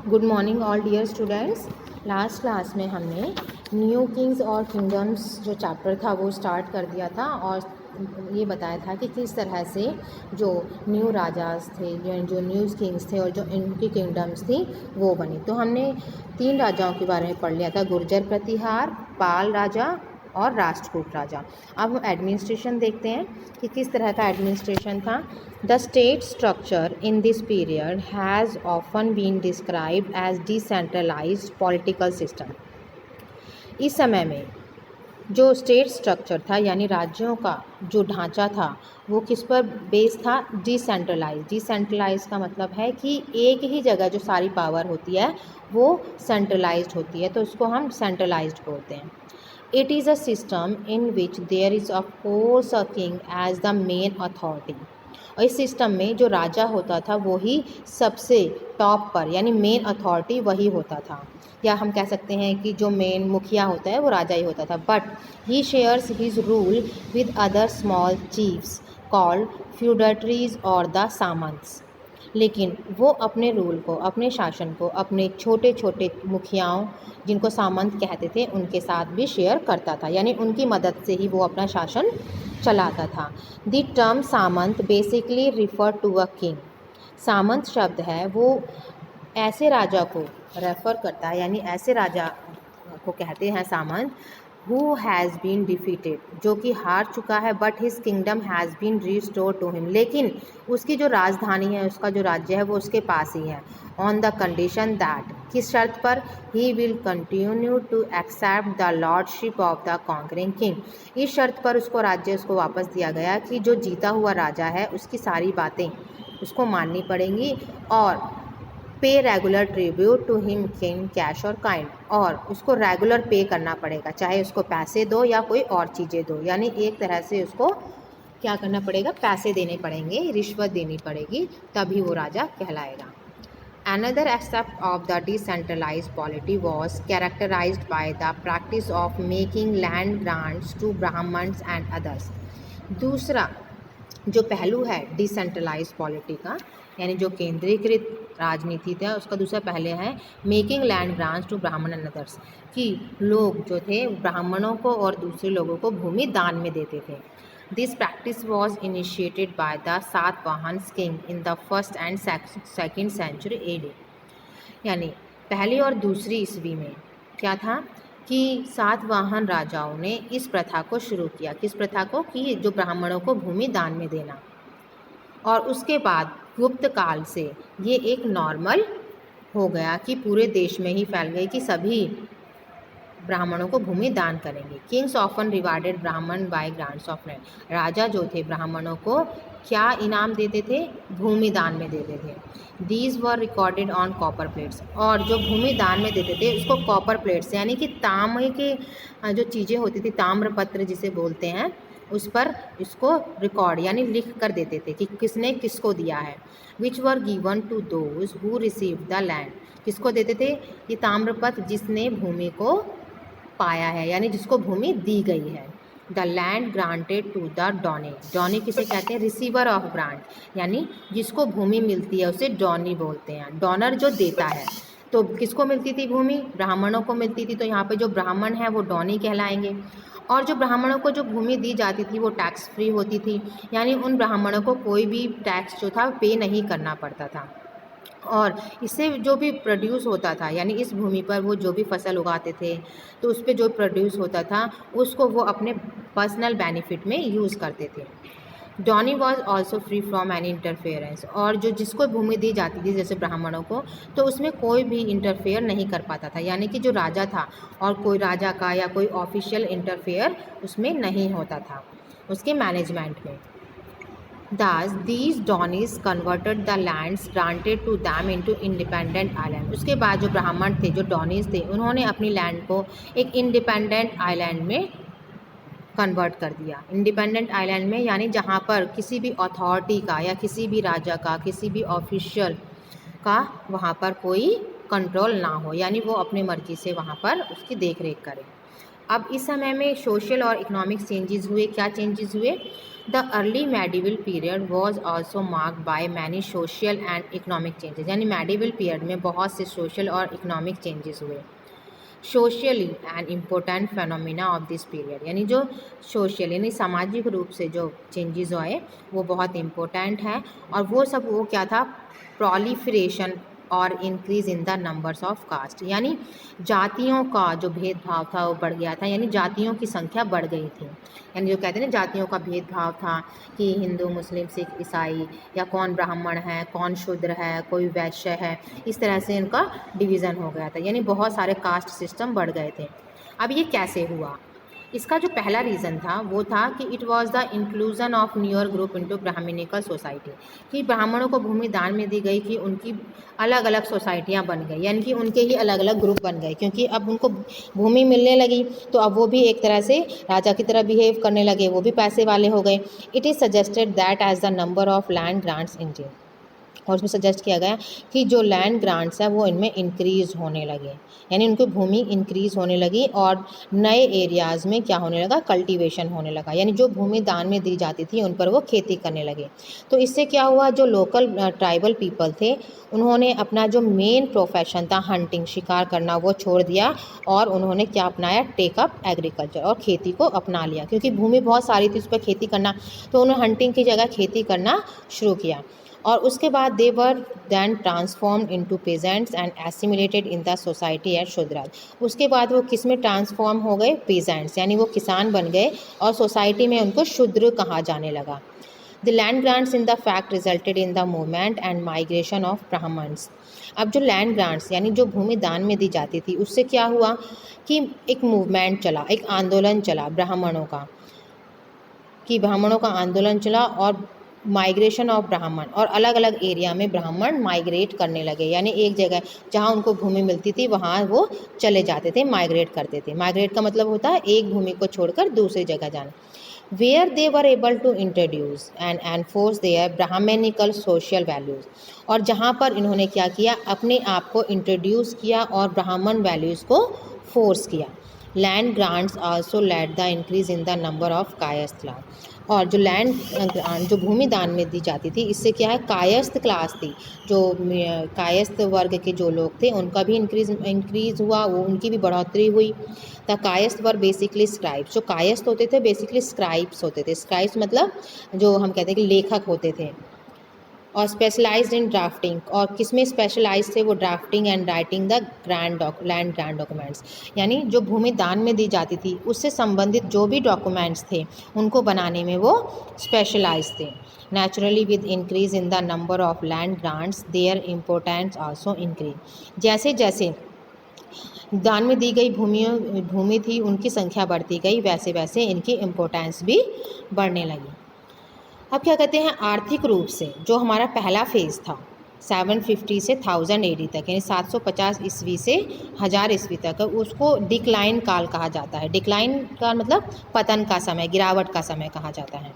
Good morning all dear students. Last class में हमने new kings और किंगडम्स जो चैप्टर था वो स्टार्ट कर दिया था और ये बताया था कि किस तरह से जो न्यू राजाज थे, जो न्यू किंग्स थे और जो इनकी किंगडम्स थी वो बनी। तो हमने 3 राजाओं के बारे में पढ़ लिया था, गुर्जर प्रतिहार, पाल राजा और राष्ट्रकूट राजा। अब हम एडमिनिस्ट्रेशन देखते हैं कि किस तरह का एडमिनिस्ट्रेशन था। The state structure in this period has often been described as decentralised political system. इस समय में जो स्टेट स्ट्रक्चर था यानी राज्यों का जो ढांचा था वो किस पर बेस था? डिसेंट्रलाइज। डिसेंट्रलाइज का मतलब है कि एक ही जगह जो सारी पावर होती है वो सेंट्रलाइज्ड होती है, तो उसको हम सेंट्रलाइज्ड बोलते हैं। It is a system in which there is of course a king as the main authority। और इस सिस्टम में जो राजा होता था वो ही सबसे टॉप पर यानी मेन अथॉरिटी वही होता था, या हम कह सकते हैं कि जो मेन मुखिया होता है वो राजा ही होता था। But he shares his rule with other small chiefs called feudatories और द सामंत्स। लेकिन वो अपने रूल को, अपने शासन को अपने छोटे छोटे मुखियाओं जिनको सामंत कहते थे उनके साथ भी शेयर करता था, यानी उनकी मदद से ही वो अपना शासन चलाता था। The term samanta basically refer to a king. सामंत शब्द है वो ऐसे राजा को रेफ़र करता है, यानी ऐसे राजा को कहते हैं सामंत हु हैज़ बीन डिफीटेड, जो कि हार चुका है, but his kingdom has been restored to him, लेकिन उसकी जो राजधानी है, उसका जो राज्य है वो उसके पास ही है। ऑन द कंडीशन दैट, किस शर्त पर? He will continue to accept the lordship of the conquering king. इस शर्त पर उसको राज्य उसको वापस दिया गया कि जो जीता हुआ राजा है उसकी सारी बातें उसको माननी पड़ेंगी और pay regular tribute to him in cash और काइंड, और उसको रेगुलर पे करना पड़ेगा, चाहे उसको पैसे दो या कोई और चीज़ें दो, यानी एक तरह से उसको क्या करना पड़ेगा? पैसे देने पड़ेंगे, रिश्वत देनी पड़ेगी, तभी वो राजा कहलाएगा। Another aspect of the decentralized polity was characterized by the practice of making land grants to Brahmins and others। दूसरा जो पहलू है डिसेंट्रलाइज पॉलिटी का, यानी जो केंद्रीकृत राजनीति था, उसका दूसरा पहले है मेकिंग लैंड ग्रांट्स टू ब्राह्मण एंड अदर्स, कि लोग जो थे ब्राह्मणों को और दूसरे लोगों को भूमि दान में देते थे। This practice was initiated by the Satavahana king in the first and second century AD। यानी पहली और दूसरी ईस्वी में क्या था कि सातवाहन राजाओं ने इस प्रथा को शुरू किया। किस प्रथा को? कि जो ब्राह्मणों को भूमि दान में देना। और उसके बाद गुप्त काल से ये एक नॉर्मल हो गया कि पूरे देश में ही फैल गई कि सभी ब्राह्मणों को भूमि दान करेंगे। किंग्स ऑफन रिवार्डेड ब्राह्मण बाय ग्रांट्स ऑफ लैंड। राजा जो थे ब्राह्मणों को क्या इनाम देते थे? भूमि दान में देते थे। These were recorded on copper plates, और जो भूमि दान में देते थे उसको कॉपर प्लेट्स यानी कि तांबे के जो चीज़ें होती थी, ताम्रपत्र जिसे बोलते हैं, उस पर इसको रिकॉर्ड यानी लिख कर देते थे कि किसने किसको दिया है। Which were given to those who receive the land. किसको देते थे ये ताम्रपत्र? जिसने भूमि को पाया है, यानी जिसको भूमि दी गई है। The land granted to the donee. Donee किसे कहते हैं? रिसीवर ऑफ ग्रांट, यानी जिसको भूमि मिलती है उसे डॉनी बोलते हैं। डॉनर जो देता है। तो किसको मिलती थी भूमि? ब्राह्मणों को मिलती थी, तो यहाँ पे जो ब्राह्मण है वो डॉनी कहलाएंगे। और जो ब्राह्मणों को जो भूमि दी जाती थी वो टैक्स फ्री होती थी, यानी उन ब्राह्मणों को कोई भी टैक्स जो था पे नहीं करना पड़ता था। और इससे जो भी प्रोड्यूस होता था, यानी इस भूमि पर वो जो भी फसल उगाते थे तो उस पे जो प्रोड्यूस होता था उसको वो अपने पर्सनल बेनिफिट में यूज़ करते थे। Donny was also free from any interference, और जो जिसको भूमि दी जाती थी जैसे ब्राह्मणों को, तो उसमें कोई भी इंटरफेयर नहीं कर पाता था, यानी कि जो राजा था और कोई राजा का या कोई ऑफिशियल इंटरफेयर उसमें नहीं होता था उसके मैनेजमेंट में। Thus, these Donies converted the lands granted to them into independent island। उसके बाद जो ब्राह्मण थे, जो डॉनीज थे, उन्होंने अपनी लैंड को एक इंडिपेंडेंट आइलैंड में कन्वर्ट कर दिया। इंडिपेंडेंट आइलैंड में यानी जहाँ पर किसी भी अथॉरिटी का या किसी भी राजा का, किसी भी ऑफिशियल का वहाँ पर कोई कंट्रोल ना हो, यानी वो अपनी मर्जी से वहाँ पर उसकी देख रेख करे। अब इस समय में सोशल और इकोनॉमिक चेंजेस हुए। क्या चेंजेस हुए? The early medieval period was also marked by many social and economic changes, यानी मेडिवल पीरियड में बहुत से सोशल और इकोनॉमिक चेंजेस हुए। Socially and important phenomena of this period, यानी जो सोशल यानी सामाजिक रूप से जो चेंजेस आए वो बहुत इम्पोर्टेंट है। और वो सब वो क्या था? प्रोलिफरेशन और increase in the numbers of caste, यानी जातियों का जो भेदभाव था वो बढ़ गया था, यानी जातियों की संख्या बढ़ गई थी। यानी जो कहते हैं ना जातियों का भेदभाव था कि हिंदू, मुस्लिम, सिख, ईसाई, या कौन ब्राह्मण है, कौन शूद्र है, कोई वैश्य है, इस तरह से इनका डिवीज़न हो गया था, यानी बहुत सारे कास्ट सिस्टम बढ़ गए थे। अब ये कैसे हुआ? इसका जो पहला रीज़न था वो था कि it was the inclusion of newer group into Brahmanical society, कि ब्राह्मणों को भूमि दान में दी गई कि उनकी अलग अलग सोसाइटियाँ बन गई, यानी कि उनके ही अलग अलग ग्रुप बन गए, क्योंकि अब उनको भूमि मिलने लगी तो अब वो भी एक तरह से राजा की तरह बिहेव करने लगे, वो भी पैसे वाले हो गए। It is suggested that as the number of land grants India, और उसमें सजेस्ट किया गया कि जो लैंड ग्रांट्स है वो इनमें इंक्रीज़ होने लगे, यानी उनकी भूमि इंक्रीज़ होने लगी और नए एरियाज़ में क्या होने लगा? कल्टीवेशन होने लगा, यानी जो भूमि दान में दी जाती थी उन पर वो खेती करने लगे। तो इससे क्या हुआ? जो लोकल ट्राइबल पीपल थे उन्होंने अपना जो मेन प्रोफेशन था हंटिंग, शिकार करना, वो छोड़ दिया और उन्होंने क्या अपनाया? टेकअप एग्रीकल्चर, और खेती को अपना लिया, क्योंकि भूमि बहुत सारी थी उस पर खेती करना, तो उन्होंने हंटिंग की जगह खेती करना शुरू किया। और उसके बाद they were then transformed into peasants and assimilated in the society as Shudras. उसके बाद वो किस में ट्रांसफॉर्म हो गए? पेजेंट्स, यानी वो किसान बन गए और सोसाइटी में उनको शूद्र कहा जाने लगा। The land grants in the fact resulted in the movement and migration of Brahmans. अब जो लैंड ग्रांट्स यानी जो भूमि दान में दी जाती थी उससे क्या हुआ कि एक मूवमेंट चला, एक आंदोलन चला ब्राह्मणों का, कि ब्राह्मणों का आंदोलन चला और माइग्रेशन ऑफ ब्राह्मण, और अलग अलग एरिया में ब्राह्मण माइग्रेट करने लगे, यानी एक जगह जहाँ उनको भूमि मिलती थी वहाँ वो चले जाते थे, माइग्रेट करते थे। माइग्रेट का मतलब होता है एक भूमि को छोड़कर दूसरी जगह जाना। Where they were able to introduce and enforce their Brahmanical social values, और जहाँ पर इन्होंने क्या किया? अपने आप को इंट्रोड्यूस किया और ब्राह्मण वैल्यूज़ को फोर्स किया। Land grants also led the increase in the number of Kayastha land, और जो लैंड ग्रांट जो भूमि दान में दी जाती थी इससे क्या है? कायस्थ क्लास थी, जो कायस्थ वर्ग के जो लोग थे उनका भी इंक्रीज़ हुआ, वो उनकी भी बढ़ोतरी हुई। The Kayastha were basically scribes, जो कायस्थ होते थे बेसिकली स्क्राइब्स होते थे। स्क्राइब्स मतलब जो हम कहते हैं कि लेखक होते थे। और स्पेशलाइज्ड इन ड्राफ्टिंग, और किस में स्पेशलाइज थे? वो drafting and writing the land grand documents, यानी जो भूमि दान में दी जाती थी उससे संबंधित जो भी डॉक्यूमेंट्स थे उनको बनाने में वो स्पेशलाइज थे। Naturally with increase in the number of land grants there importance also increase, जैसे जैसे दान में दी गई भूमि थी उनकी संख्या बढ़ती गई, वैसे वैसे इनकी इम्पोर्टेंस भी बढ़ने लगी। अब क्या कहते हैं? आर्थिक रूप से जो हमारा पहला फेज़ था 750 से 1000 AD तक, यानी 750 ईस्वी से 1000 ईस्वी तक, उसको डिक्लाइन काल कहा जाता है। डिक्लाइन का मतलब पतन का समय, गिरावट का समय कहा जाता है।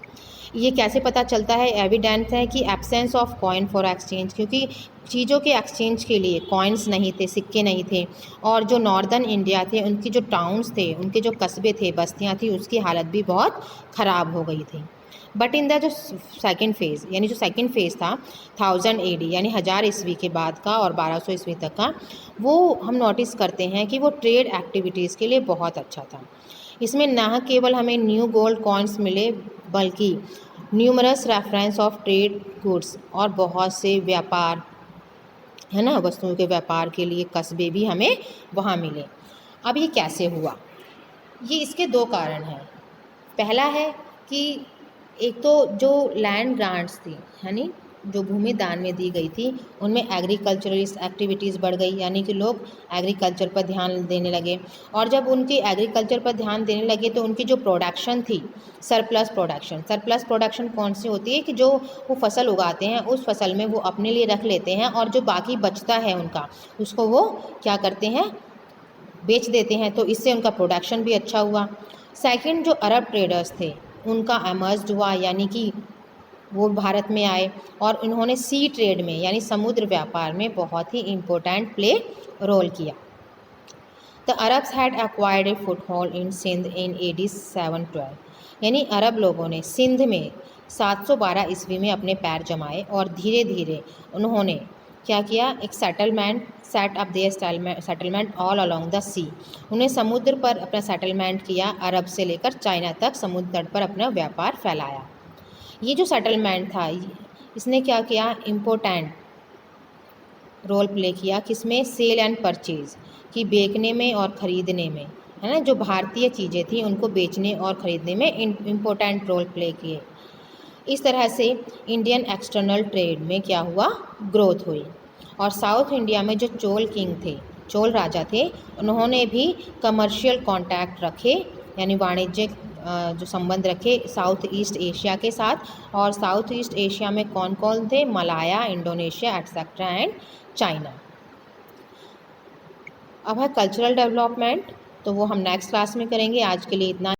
ये कैसे पता चलता है? एविडेंस है कि absence of coin for exchange, क्योंकि चीज़ों के एक्सचेंज के लिए कॉइन्स नहीं थे, सिक्के नहीं थे, और जो नॉर्दर्न इंडिया थे उनकी जो टाउन्स थे, उनके जो कस्बे थे, बस्तियाँ थी, उसकी हालत भी बहुत ख़राब हो गई थी। बट इन द जो सेकेंड फेज़, यानी जो सेकेंड फेज़ था 1000 AD यानी 1000 ईस्वी के बाद का और 1200 ईस्वी तक का, वो हम नोटिस करते हैं कि वो ट्रेड एक्टिविटीज़ के लिए बहुत अच्छा था। इसमें न केवल हमें न्यू गोल्ड कॉइन्स मिले बल्कि numerous reference of trade goods, और बहुत से व्यापार है ना, वस्तुओं के व्यापार के लिए कस्बे भी हमें वहाँ मिले। अब ये कैसे हुआ? ये इसके दो कारण हैं। पहला है कि एक तो जो लैंड ग्रांट्स थी, यानी जो भूमि दान में दी गई थी उनमें एग्रीकल्चरलिस्ट एक्टिविटीज़ बढ़ गई, यानी कि लोग एग्रीकल्चर पर ध्यान देने लगे, और जब उनकी एग्रीकल्चर पर ध्यान देने लगे तो उनकी जो प्रोडक्शन थी सरप्लस प्रोडक्शन कौन सी होती है? कि जो वो फसल उगाते हैं उस फसल में वो अपने लिए रख लेते हैं, और जो बाकी बचता है उनका उसको वो क्या करते हैं? बेच देते हैं, तो इससे उनका प्रोडक्शन भी अच्छा हुआ। सेकंड, जो अरब ट्रेडर्स थे उनका एमर्ज हुआ, यानी कि वो भारत में आए और इन्होंने सी ट्रेड में यानी समुद्र व्यापार में बहुत ही इम्पोर्टेंट प्ले रोल किया। The Arabs had acquired a foothold in Sindh in AD 712, यानी अरब लोगों ने सिंध में 712 ईस्वी में अपने पैर जमाए और धीरे धीरे उन्होंने क्या किया, एक set up their settlement all along the sea. उन्हें समुद्र पर अपना सेटलमेंट किया, अरब से लेकर चाइना तक समुद्र तट पर अपना व्यापार फैलाया। ये जो सेटलमेंट था इसने क्या किया, इम्पोर्टेंट रोल प्ले किया, किसमें, सेल एंड परचेज, कि बेचने में और ख़रीदने में, है ना, जो भारतीय चीज़ें थी उनको बेचने और ख़रीदने में इम्पोर्टेंट रोल प्ले किए। इस तरह से इंडियन एक्सटर्नल ट्रेड में क्या हुआ, ग्रोथ हुई। और साउथ इंडिया में जो चोल राजा थे, उन्होंने भी कमर्शियल कॉन्टैक्ट रखे, यानी वाणिज्यिक जो संबंध रखे साउथ ईस्ट एशिया के साथ। और साउथ ईस्ट एशिया में कौन कौन थे, Malaya, Indonesia etcetera and China. अब है कल्चरल डेवलपमेंट, तो वो हम नेक्स्ट क्लास में करेंगे। आज के लिए इतना।